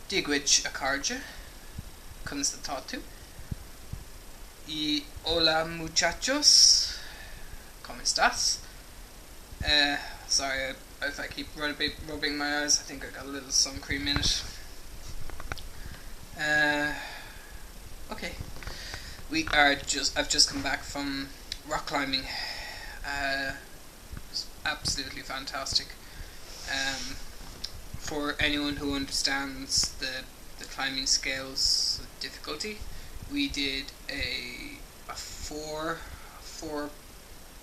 Digwich Akarja comes the thought to. Y hola muchachos, ¿cómo estás? Sorry if I keep rubbing my eyes, I think I got a little sun cream in it. Okay. I've just come back from rock climbing. It was absolutely fantastic. For anyone who understands the climbing scales of difficulty, we did a 4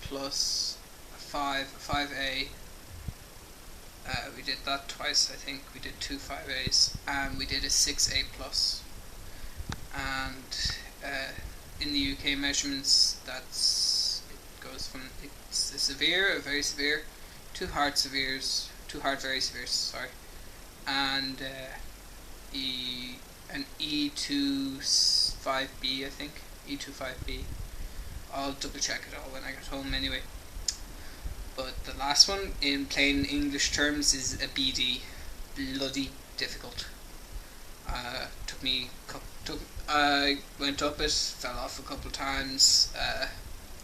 plus a 5A. We did that twice, I think. We did 2 5As, and we did a 6A plus. And in the UK measurements, it goes from it's a severe, a very severe, 2 hard severes, 2 hard very severes, sorry, and an E25B, I think, E25B. I'll double check it all when I get home anyway. But the last one, in plain English terms, is a BD. Bloody difficult. I went up it, fell off a couple of times.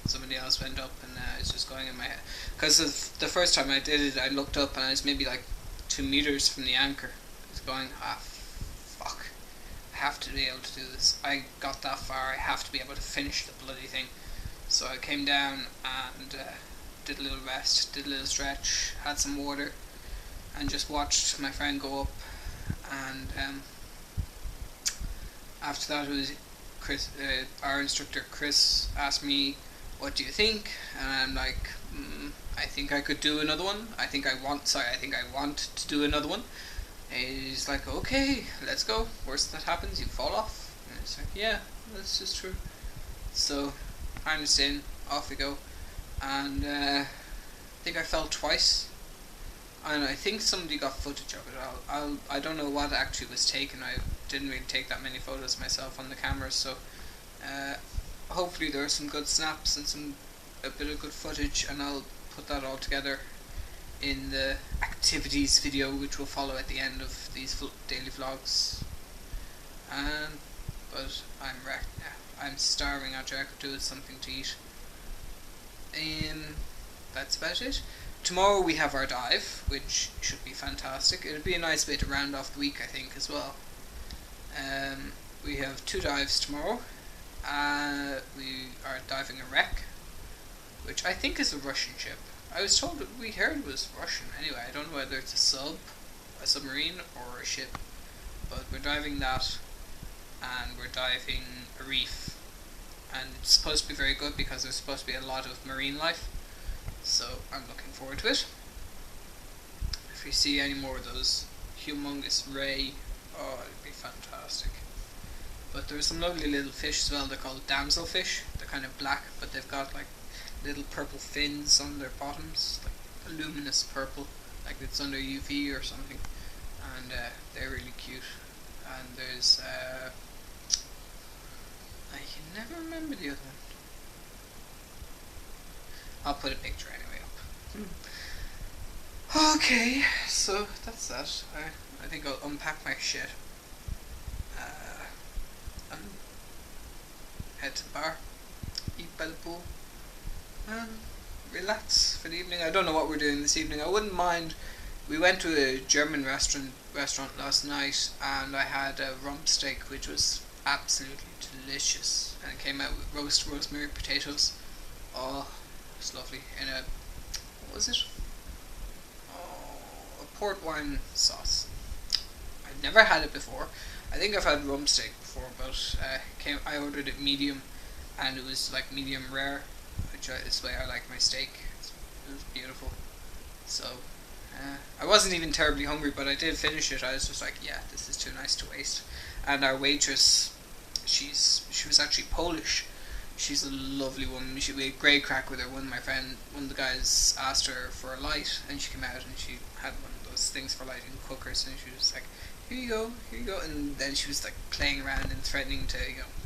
Somebody else went up, and I was just going in my head. Because the first time I did it, I looked up and I was maybe like 2 meters from the anchor. I was going, fuck. I have to be able to do this. I got that far, I have to be able to finish the bloody thing. So I came down and did a little rest, did a little stretch, had some water, and just watched my friend go up. And after that, it was Chris, our instructor Chris, asked me, "What do you think?" And I'm like, "I think I could do another one. I think I want to do another one." And he's like, "Okay, let's go. Worst that happens, you fall off." And it's like, "Yeah, that's just true." So harnessed in, off we go, and I think I fell twice. And I think somebody got footage of it. I don't know what actually was taken. I didn't really take that many photos myself on the camera, so hopefully there are some good snaps and a bit of good footage, and I'll put that all together in the activities video, which will follow at the end of these daily vlogs. But I'm wrecked now. I'm starving. Actually, I could do with something to eat. That's about it. Tomorrow we have our dive, which should be fantastic. It'll be a nice way to round off the week, I think, as well. We have 2 dives tomorrow. We are diving a wreck, which I think is a Russian ship. I was told we heard it was Russian. Anyway, I don't know whether it's a submarine, or a ship. But we're diving that, and we're diving a reef. And it's supposed to be very good because there's supposed to be a lot of marine life. So I'm looking forward to it. If you see any more of those humongous raibh, oh, it'd be fantastic. But there's some lovely little fish as well. They're called damselfish. They're kind of black, but they've got like little purple fins on their bottoms, like a luminous purple, like it's under UV or something. And they're really cute. And there's I can never remember the other one. I'll put a picture anyway up. Okay, so that's that. I think I'll unpack my shit. And head to the bar, eat by the pool, and relax for the evening. I don't know what we're doing this evening. I wouldn't mind. We went to a German restaurant last night, and I had a rump steak, which was absolutely delicious, and it came out with rosemary potatoes. Oh, it's lovely. In a, what was it? Oh, a port wine sauce. I'd never had it before. I think I've had rump steak before, but I ordered it medium, and it was like medium rare, which is the way I like my steak. It was beautiful. So I wasn't even terribly hungry, but I did finish it. I was just like, yeah, this is too nice to waste. And our waitress, she was actually Polish. She's a lovely woman. We had great crack with her. One of the guys asked her for a light, and she came out and she had one of those things for lighting cookers, and she was like, here you go, and then she was like playing around and threatening to,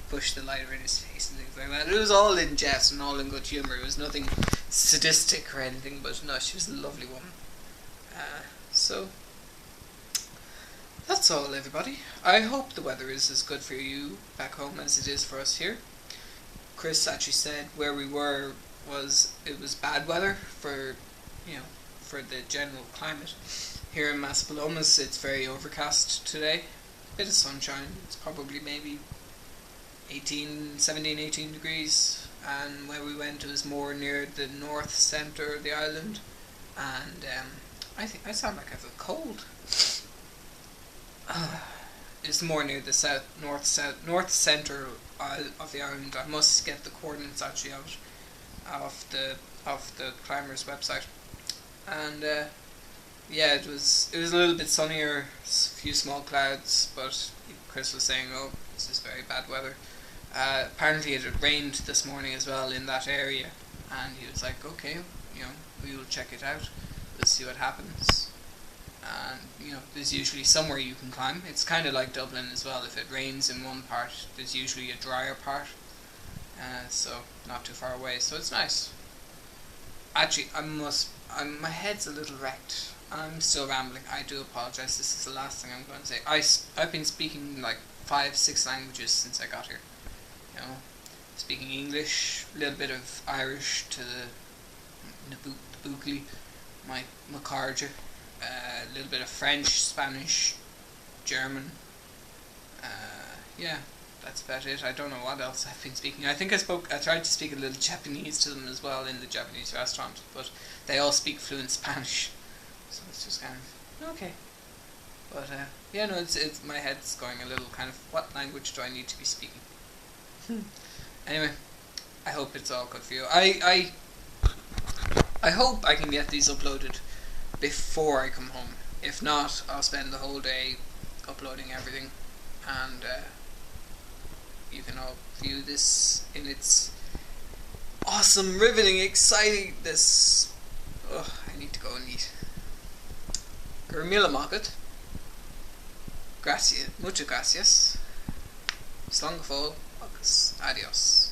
push the lighter in his face and things like that. It was all in jest and all in good humour. It was nothing sadistic or anything, but no, she was a lovely woman. So That's all, everybody. I hope the weather is as good for you back home as it is for us here. Chris actually said where we were was bad weather for for the general climate. Here in Maspalomas it's very overcast today. Bit of sunshine. It's probably maybe 17, 18 degrees, and where we went it was more near the north centre of the island, and I think I sound like I have a cold. It's more near the north centre of the island. I must get the coordinates actually out of the climber's website, and yeah, it was a little bit sunnier, a few small clouds, but Chris was saying, oh, this is very bad weather. Apparently it had rained this morning as well in that area, and he was like, okay, we will check it out, we'll see what happens. And there's usually somewhere you can climb. It's kind of like Dublin as well. If it rains in one part, there's usually a drier part, so not too far away, so it's nice. Actually, my head's a little wrecked. I'm still rambling. I do apologise. This is the last thing I'm going to say. I've been speaking like 5-6 languages since I got here. Speaking English, a little bit of Irish to the Nabookli, my Macarja, a little bit of French, Spanish, German. Yeah, that's about it. I don't know what else I've been speaking. I think I tried to speak a little Japanese to them as well in the Japanese restaurant, but they all speak fluent Spanish, so it's just kind of okay. But yeah, no, it's my head's going a little kind of, what language do I need to be speaking? Anyway, I hope it's all good for you. I hope I can get these uploaded before I come home. If not, I'll spend the whole day uploading everything, and you can all view this in its awesome, riveting, excitingness. Oh, I need to go and eat. Gurmila agat. Gracias, muchas gracias. Slán agus. Adios.